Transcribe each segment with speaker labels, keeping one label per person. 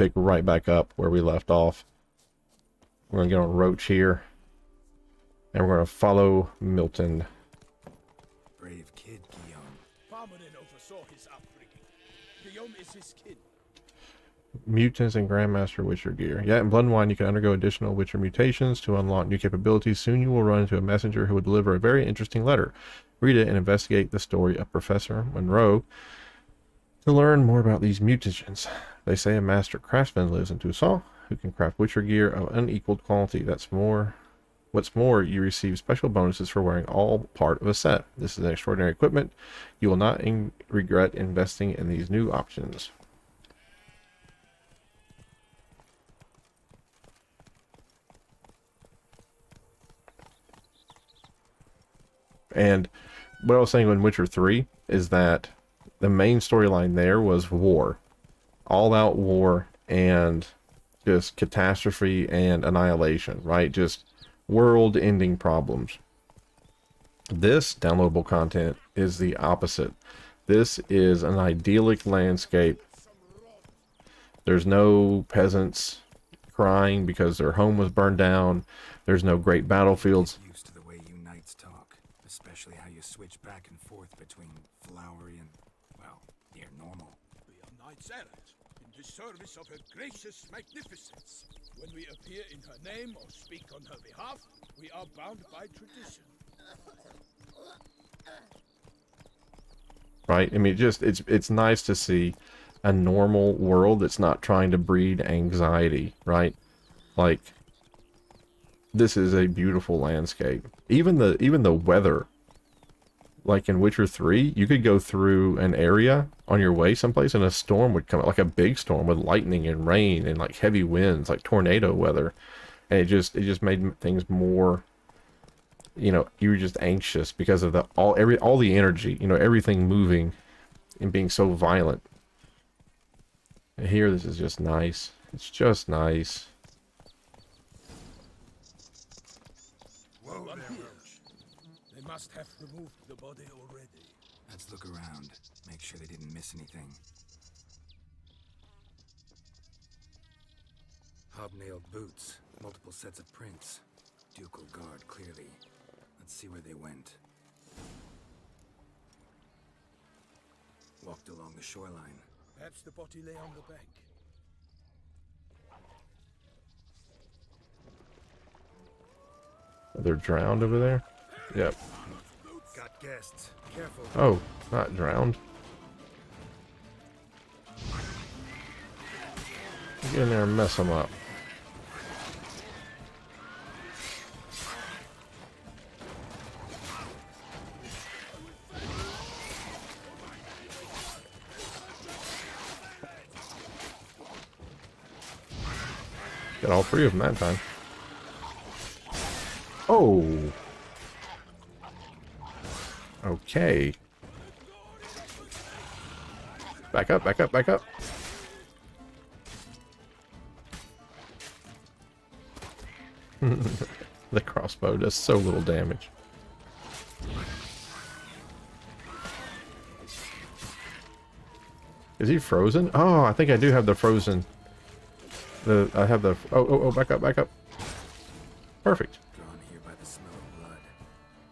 Speaker 1: pick right back up where we left off. We're going to get on Roach here. And we're going to follow Milton.
Speaker 2: Brave kid, Guillaume.
Speaker 3: Farmanen oversaw his upbringing. Guillaume is his kin.
Speaker 1: Mutants and Grandmaster Witcher gear. Yeah, in Blood and Wine you can undergo additional Witcher mutations to unlock new capabilities. Soon you will run into a messenger who will deliver a very interesting letter. Read it and investigate the story of Professor Monroe to learn more about these mutations. They say a master craftsman lives in Toussaint who can craft Witcher gear of unequaled quality. What's more, you receive special bonuses for wearing all part of a set. This is an extraordinary equipment. You will not regret investing in these new options. And what I was saying in Witcher 3 is that the main storyline there was war. All out war and just catastrophe and annihilation, right? Just world-ending problems. This downloadable content is the opposite. This is an idyllic landscape. There's no peasants crying because their home was burned down. There's no great battlefields.
Speaker 2: Used to the way you knights talk, especially how you switch back and forth between flowery and, well, near normal.
Speaker 3: We are knights errant, in the service of her gracious magnificence. When we appear in her name or speak on her behalf, we are bound by tradition.
Speaker 1: Right? I mean, it's nice to see a normal world that's not trying to breed anxiety, right? Like, this is a beautiful landscape. Even the weather, like in Witcher 3, you could go through an area on your way someplace and a storm would come, like a big storm with lightning and rain and like heavy winds, like tornado weather. And it just made things more, you know, you were just anxious because of all the energy, you know, everything moving and being so violent. And here, this is just nice. It's just nice.
Speaker 3: Whoa there, Roach. They must have removed the body already.
Speaker 2: Let's look around, make sure they didn't miss anything. Hobnailed boots, multiple sets of prints. Ducal guard, clearly. Let's see where they went. Walked along the shoreline.
Speaker 3: Perhaps the body lay on the bank.
Speaker 1: They're drowned over there? Yep.
Speaker 2: Got guests. Careful.
Speaker 1: Oh, not drowned. Get in there and mess them up. Got all three of them that time. Oh. Okay. Back up, back up, back up. The crossbow does so little damage. Is he frozen? Oh, I think I do have the frozen. I have the... Oh, back up, back up. Perfect.
Speaker 2: Drawn here by the smell of blood.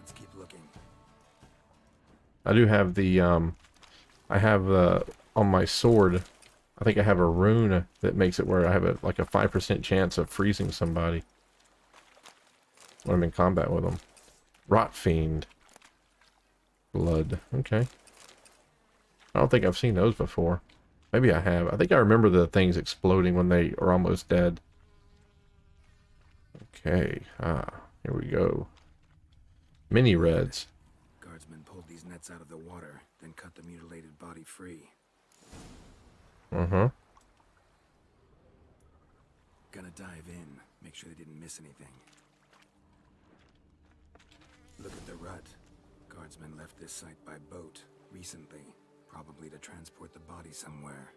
Speaker 2: Let's keep looking.
Speaker 1: I do have the, I have, on my sword, I think I have a rune that makes it where I have like a 5% chance of freezing somebody when I'm in combat with them. Rot Fiend. Blood. Okay. I don't think I've seen those before. Maybe I have. I think I remember the things exploding when they are almost dead. Okay. Here we go. Mini reds.
Speaker 2: Guardsmen pulled these nets out of the water, then cut the mutilated body free.
Speaker 1: Uh-huh.
Speaker 2: Gonna dive in, make sure they didn't miss anything. Look at the rut. Guardsmen left this site by boat recently, probably to transport the body somewhere.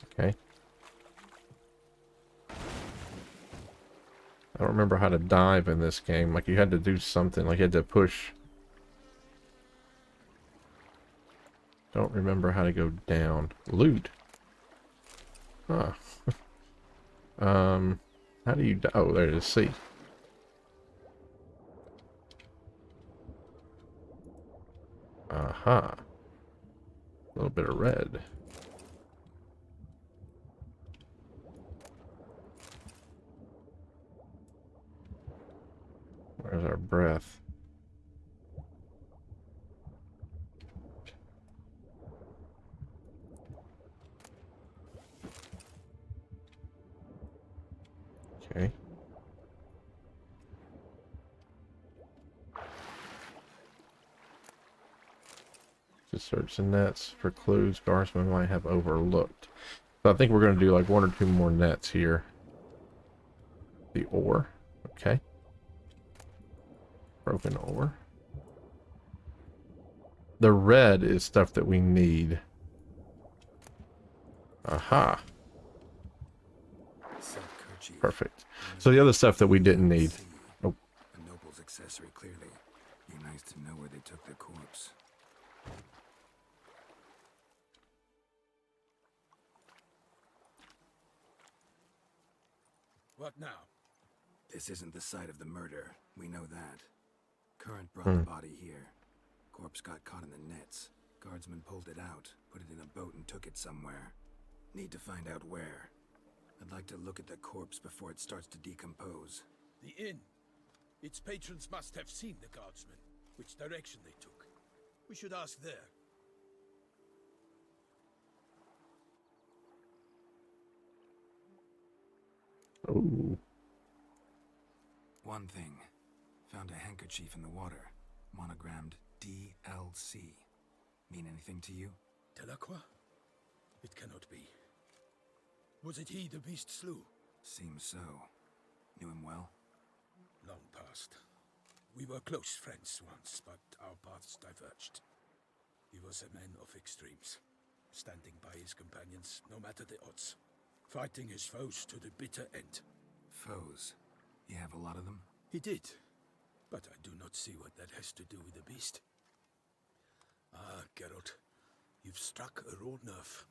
Speaker 1: Okay. I don't remember how to dive in this game. Like, you had to do something. Like, you had to push. Don't remember how to go down. Loot. Huh. How do you... Oh, there it is. C. Aha. A little bit of red. Where's our breath? Okay. To search the nets for clues Guardsman might have overlooked. So I think we're going to do like 1 or 2 more nets here. The ore. Okay. Broken ore. The red is stuff that we need. Aha.
Speaker 2: Silk kerchief.
Speaker 1: Perfect. So the other stuff that we didn't need. Oh.
Speaker 2: A noble's accessory, clearly. Be nice to know where they took the corpse.
Speaker 3: What now?
Speaker 2: This isn't the site of the murder. We know that. Current brought the body here. Corpse got caught in the nets. Guardsman pulled it out, put it in a boat and took it somewhere. Need to find out where. I'd like to look at the corpse before it starts to decompose.
Speaker 3: The inn. Its patrons must have seen the guardsmen, which direction they took. We should ask there.
Speaker 1: Oh.
Speaker 2: One thing. Found a handkerchief in the water. Monogrammed DLC. Mean anything to you?
Speaker 3: Delacroix? It cannot be. Was it he the beast slew?
Speaker 2: Seems so. Knew him well?
Speaker 3: Long past. We were close friends once, but our paths diverged. He was a man of extremes, standing by his companions no matter the odds, fighting his foes to the bitter end.
Speaker 2: Foes? You have a lot of them?
Speaker 3: He did, but I do not see what that has to do with the beast. Ah, Geralt, you've struck a raw nerve.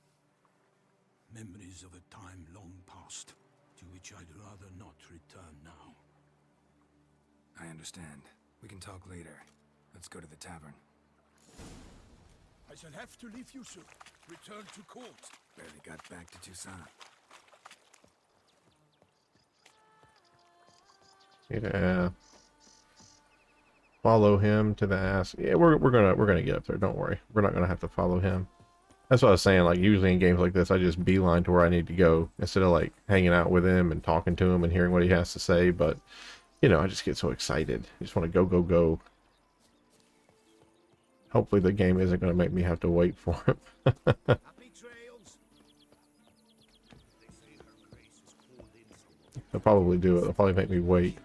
Speaker 3: Memories of a time long past, to which I'd rather not return now.
Speaker 2: I understand. We can talk later. Let's go to the tavern.
Speaker 3: I shall have to leave you soon. Return to court.
Speaker 2: Barely got back to Toussaint.
Speaker 1: Yeah. Follow him to the ass. Yeah, we're gonna get up there. Don't worry. We're not gonna have to follow him. That's what I was saying. Like usually in games like this, I just beeline to where I need to go instead of like hanging out with him and talking to him and hearing what he has to say. But you know, I just get so excited. I just want to go. Hopefully the game isn't going to make me have to wait for him.
Speaker 3: Happy trails.
Speaker 1: They'll probably do it. They'll probably make me wait.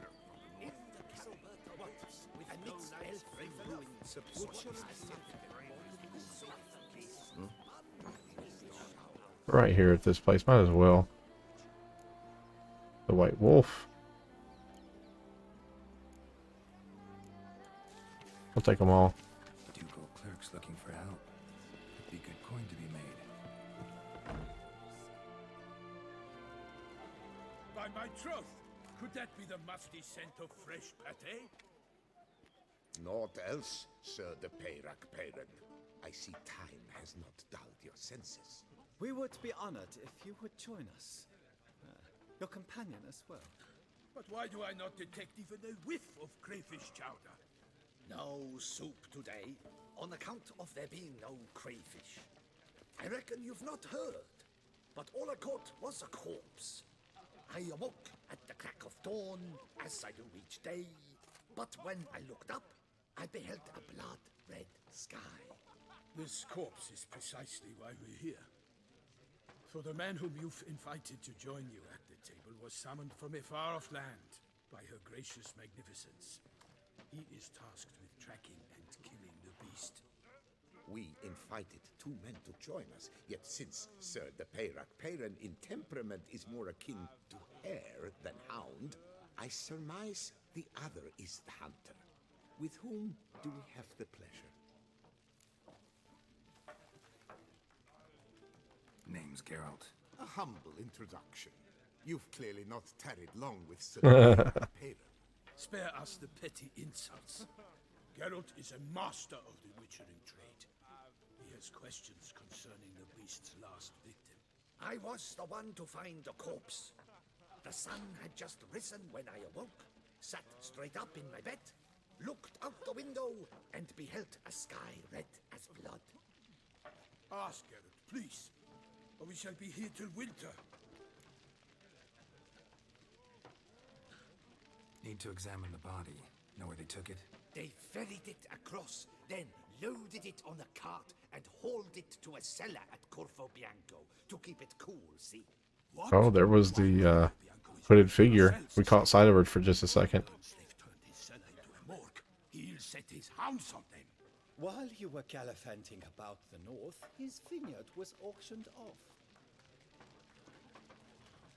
Speaker 1: Right here at this place. Might as well. The White Wolf. I'll take them all.
Speaker 2: Ducal clerks looking for help. Could be good coin to be made.
Speaker 3: By my troth, could that be the musty scent of fresh pate?
Speaker 4: Naught else, Sir de Peyrac Peyran. I see time has not dulled your senses.
Speaker 5: We would be honored if you would join us. Your companion as well.
Speaker 3: But why do I not detect even a whiff of crayfish chowder?
Speaker 6: No soup today, on account of there being no crayfish. I reckon you've not heard, but all I caught was a corpse. I awoke at the crack of dawn, as I do each day, but when I looked up, I beheld a blood-red sky.
Speaker 3: This corpse is precisely why we're here. For the man whom you've invited to join you at the table was summoned from a far-off land by her gracious magnificence. He is tasked with tracking and killing the beast.
Speaker 4: We invited 2 men to join us, yet since Sir de Peyrac Peyran in temperament is more akin to hare than hound, I surmise the other is the hunter. With whom do we have the pleasure?
Speaker 2: Name's Geralt.
Speaker 4: A humble introduction. You've clearly not tarried long with Sir Peyran.
Speaker 3: Spare us the petty insults. Geralt is a master of the witchering trade. He has questions concerning the beast's last victim.
Speaker 6: I was the one to find the corpse. The sun had just risen when I awoke, sat straight up in my bed, looked out the window, and beheld a sky red as blood.
Speaker 3: Ask Geralt, please, or we shall be here till winter.
Speaker 2: Need to examine the body. Know where they took it?
Speaker 6: They ferried it across, then loaded it on a cart and hauled it to a cellar at Corvo Bianco to keep it cool, see?
Speaker 3: What?
Speaker 1: Oh, there was the hooded figure. We caught sight of her for just a second.
Speaker 3: Slave turned his cellar into a morgue. He'll set his hounds on them.
Speaker 5: While you were gallivanting about the north, his vineyard was auctioned off.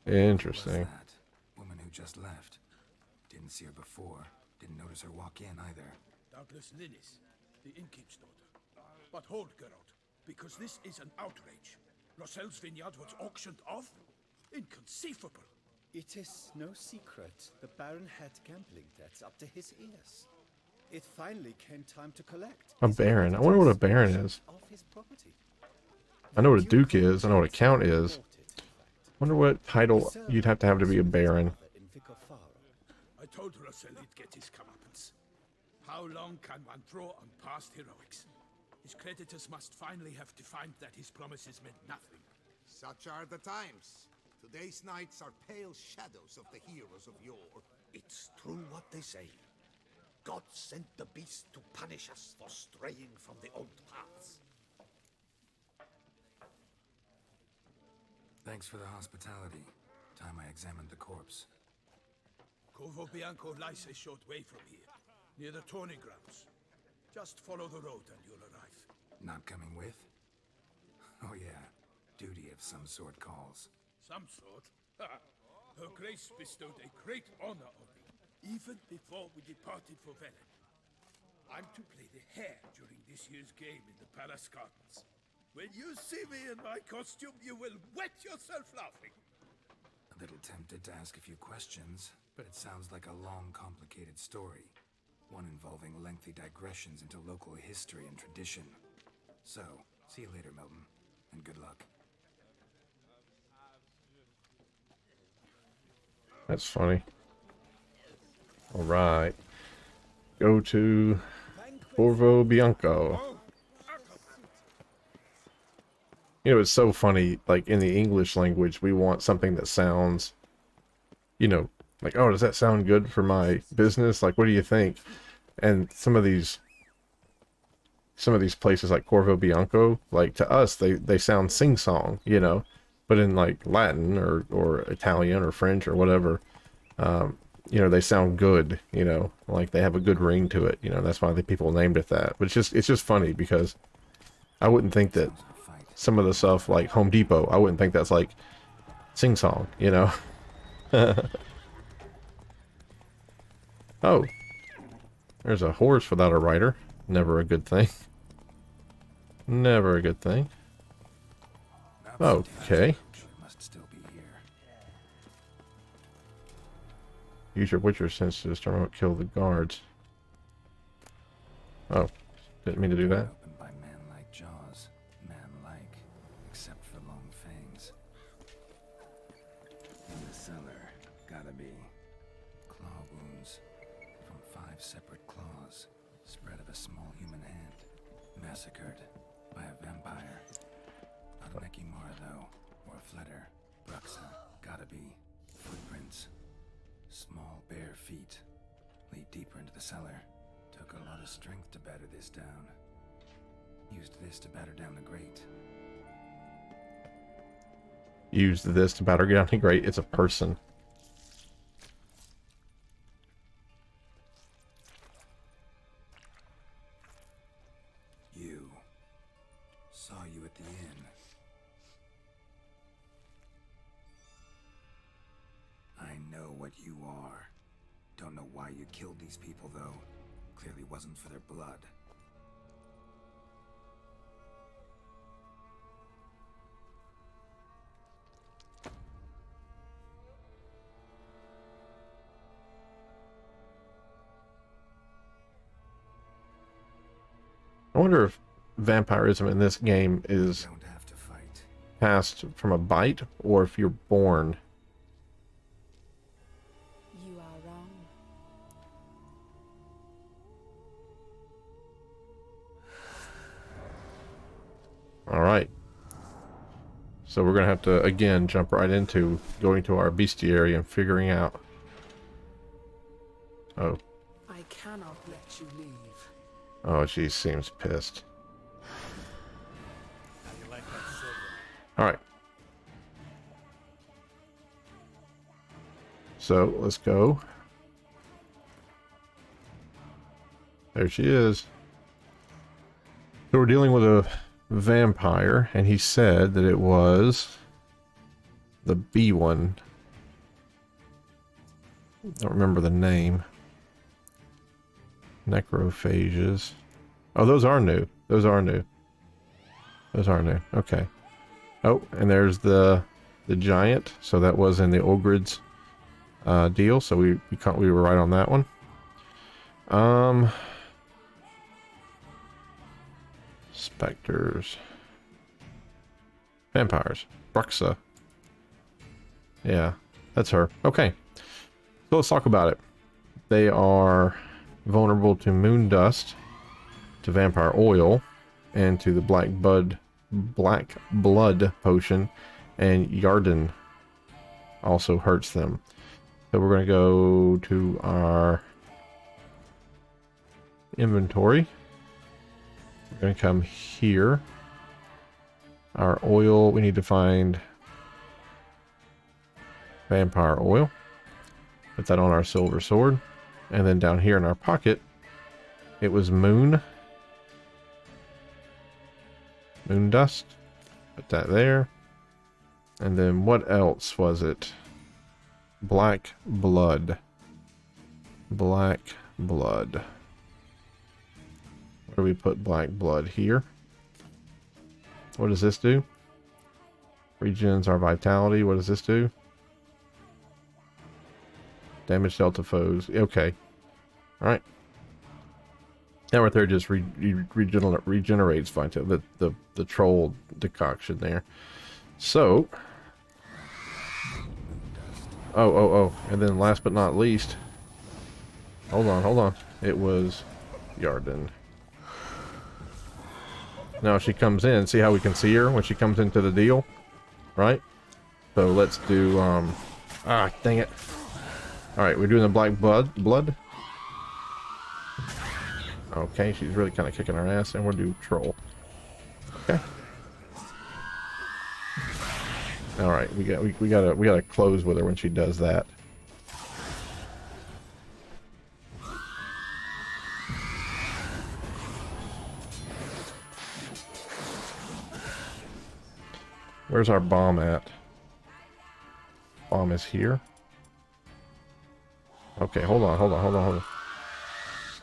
Speaker 1: Interesting.
Speaker 2: What's that? Woman who just left. Didn't see her before. Didn't notice her walk in either.
Speaker 3: Doubtless Linnis, the innkeep's daughter. But hold, Geralt, because this is an outrage. Roselle's vineyard was auctioned off? Inconceivable.
Speaker 5: It is no secret the Baron had gambling debts up to his ears. It finally came time to collect.
Speaker 1: A baron. I wonder what a baron is.
Speaker 5: Of his property.
Speaker 1: I know what a duke is. I know what a count is. Wonder what title you'd have to be a baron.
Speaker 5: In Vicar Faro.
Speaker 3: I told Roselle he'd get his comeuppance. How long can one draw on past heroics? His creditors must finally have defined that his promises meant nothing.
Speaker 4: Such are the times. Today's knights are pale shadows of the heroes of yore.
Speaker 6: It's true what they say. God sent the beast to punish us for straying from the old paths.
Speaker 2: Thanks for the hospitality. Time I examined the corpse.
Speaker 3: Corvo Bianco lies a short way from here, near the tourney grounds. Just follow the road and you'll arrive.
Speaker 2: Not coming with? Oh yeah, duty of some sort calls.
Speaker 3: Some sort. Her Grace bestowed a great honor on me, even before we departed for Velen. I'm to play the hare during this year's game in the palace gardens. When you see me in my costume, you will wet yourself laughing.
Speaker 2: A little tempted to ask a few questions, but it sounds like a long, complicated story. One involving lengthy digressions into local history and tradition. So, see you later, Milton, and good luck.
Speaker 1: That's funny. Alright. Go to Corvo Bianco. You know, it's so funny, like, in the English language, we want something that sounds, you know, like, oh, does that sound good for my business? Like, what do you think? And some of these places like Corvo Bianco, like, to us, they sound sing-song, you know? But in, like, Latin or Italian or French or whatever, you know, they sound good, you know? Like, they have a good ring to it, you know? That's why the people named it that. But it's just funny because I wouldn't think that some of the stuff like Home Depot, I wouldn't think that's like sing-song, you know? Oh, there's a horse without a rider. Never a good thing. Never a good thing. Okay.
Speaker 2: Must still be here.
Speaker 1: Use your Witcher sense to determine what killed the guards. Oh, didn't mean to do that.
Speaker 2: Opened by man-like jaws. Man-like, except for long fangs. In the cellar, gotta be claw wounds from 5 separate claws, spread of a small human hand, massacred by a vampire. Not a Neki Mara though, or a Fletter. Bruxa, gotta be footprints. Small bare feet lead deeper into the cellar. Took a lot of strength to batter this down. Used this to batter down the grate.
Speaker 1: Use this to batter down the grate. It's a person.
Speaker 2: You. Saw you at the inn. I know what you are. Don't know why you killed these people, though. Clearly wasn't for their blood.
Speaker 1: I wonder if vampirism in this game is
Speaker 2: Don't have to fight.
Speaker 1: passed from a bite or if you're born.
Speaker 7: You are wrong.
Speaker 1: All right. So we're going to have to, again, jump right into going to our bestiary and figuring out... Oh.
Speaker 3: I cannot let you leave.
Speaker 1: Oh, she seems pissed. All right. So let's go. There she is. So we're dealing with a vampire, and he said that it was the B one. Don't remember the name. Necrophages. Oh, those are new. Those are new. Those are new. Okay. Oh, and there's the giant. So that was in the Ogred's deal. So we were right on that one. Specters. Vampires. Bruxa. Yeah, that's her. Okay. So let's talk about it. They are vulnerable to moon dust, to vampire oil, and to the black blood potion, and Yarden also hurts them. So we're going to go to our inventory. We're going to come here. Our oil, we need to find vampire oil. Put that on our silver sword. And then down here in our pocket, it was moon dust. Put that there. And then what else was it? Black blood. Black blood. Where do we put black blood? Here. What does this do? Regens our vitality. What does this do? Damage dealt to foes. Okay. Alright. That right there just regenerates vitality. The troll decoction there. So. Oh. And then last but not least. Hold on. It was Yarden. Now she comes in. See how we can see her when she comes into the deal? Right? So let's do, dang it. Alright, we're doing the black blood. Okay, she's really kind of kicking our ass, and we'll do troll. Okay. Alright, we gotta close with her when she does that. Where's our bomb at? Bomb is here. Okay, hold on.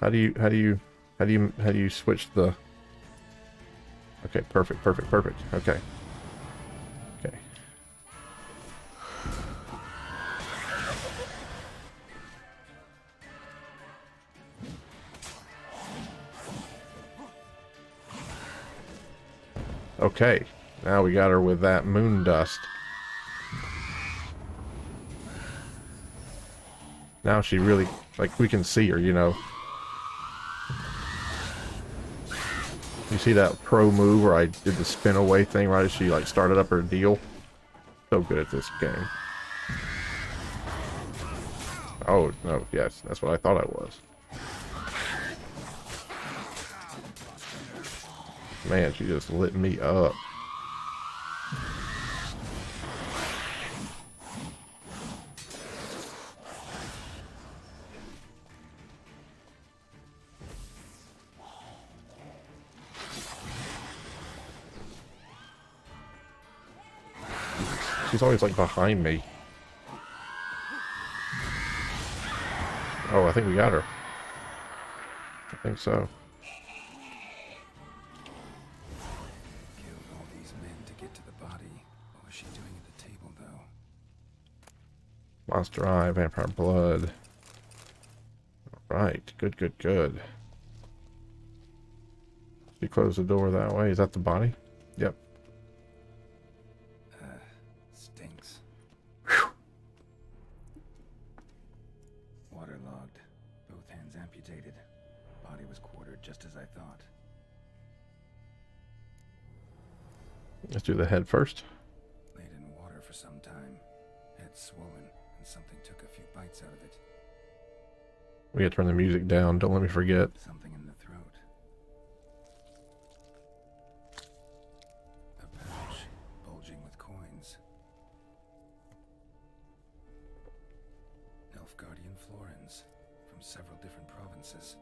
Speaker 1: How do you switch the... Okay, perfect. Okay. Okay, now we got her with that moon dust. Now she really, like, we can see her, you know. You see that pro move where I did the spin away thing right as she, like, started up her deal? So good at this game. Oh, no, yes, that's what I thought I was. Man, she just lit me up. She's always like behind me. Oh, I think we got her. I think so.
Speaker 2: Killed all these men to get to the body. What was she doing at the table, though?
Speaker 1: Monster Eye, Vampire Blood. Alright, good. She closed the door that way. Is that the body? Yep.
Speaker 2: Stinks. Waterlogged. Both hands amputated. Body was quartered just as I thought.
Speaker 1: Let's do the head first.
Speaker 2: Laid in water for some time. Head swollen, and something took a few bites out of it.
Speaker 1: We gotta turn the music down. Don't let me forget.
Speaker 2: Something in the throat. A pouch bulging with coins. Nilfgaardian florins from several different provinces.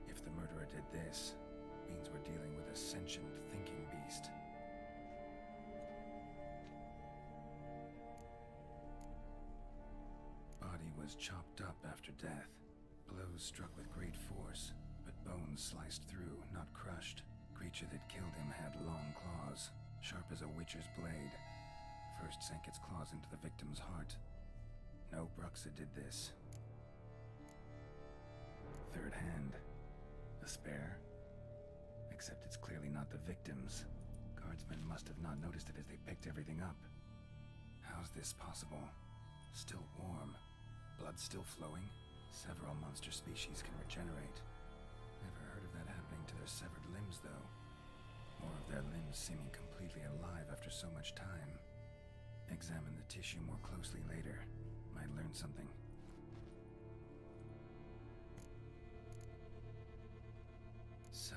Speaker 2: If the murderer did this, means we're dealing with a sentient thinking beast. Body was chopped up after death. Blows struck with great force, but bones sliced through, not crushed. Creature that killed him had long claws, sharp as a witcher's blade. First sank its claws into the victim's heart. No Bruxa did this. Third hand. A spare? Except it's clearly not the victim's. Guardsmen must have not noticed it as they picked everything up. How's this possible? Still warm. Blood still flowing? Several monster species can regenerate. Never heard of that happening to their severed limbs, though. Or of their limbs seeming completely alive after so much time. Examine the tissue more closely later. Might learn something. So,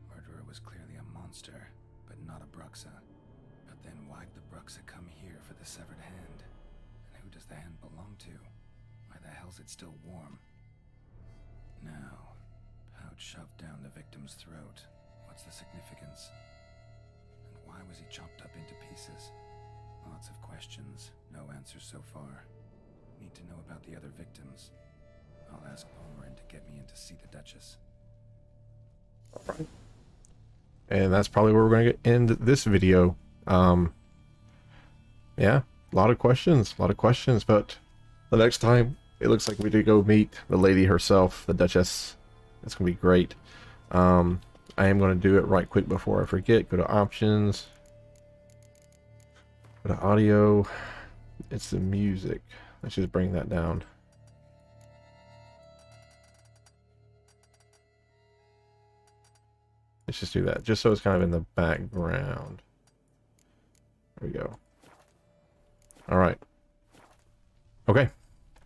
Speaker 2: murderer was clearly a monster, but not a Bruxa. But then why'd the Bruxa come here for the severed hand? And who does the hand belong to? Why the hell's it still warm? Now, pouch shoved down the victim's throat. What's the significance? And why was he chopped up into pieces? Lots of questions, no answers so far. Need to know about the other victims. I'll ask Palmerin to get me in to see the Duchess.
Speaker 1: Alright. And that's probably where we're going to end this video. Yeah, a lot of questions, but the next time, it looks like we do go meet the lady herself, the Duchess. It's going to be great. I am going to do it right quick before I forget. Go to options. Go to audio. It's the music. Let's just bring that down. Let's just do that, just so it's kind of in the background. There we go. All right. Okay.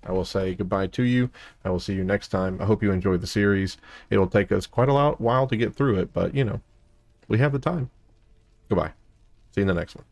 Speaker 1: I will say goodbye to you. I will see you next time. I hope you enjoyed the series. It'll take us quite a while to get through it, but, you know, we have the time. Goodbye. See you in the next one.